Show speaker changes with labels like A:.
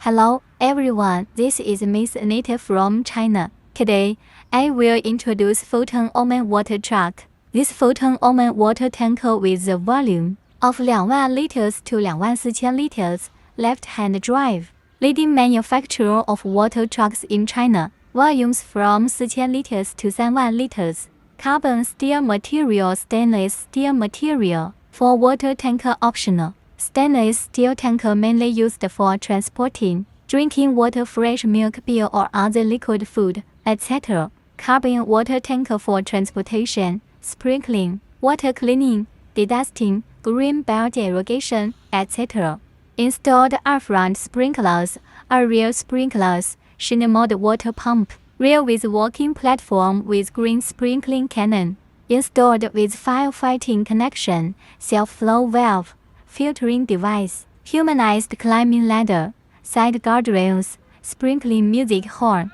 A: Hello, everyone. This is Miss Anita from China. Today, I will introduce Foton Auman water truck. This Foton Auman water tanker with a volume of 2,000 liters to 24,000 liters, left-hand drive. Leading manufacturer of water trucks in China. Volumes from 4,000 liters to 3,000 liters. Carbon steel material, stainless steel material. For water tanker optional. Stainless steel tanker mainly used for transporting, drinking water, fresh milk, beer or other liquid food, etc. Carbon water tanker for transportation, sprinkling, water cleaning, dedusting, green belt irrigation, etc. Installed are front sprinklers, are rear sprinklers, China model water pump, rear with walking platform with green sprinkling cannon. Installed with firefighting connection, self-flow valve, filtering device, humanized climbing ladder, side guardrails, sprinkling music horn.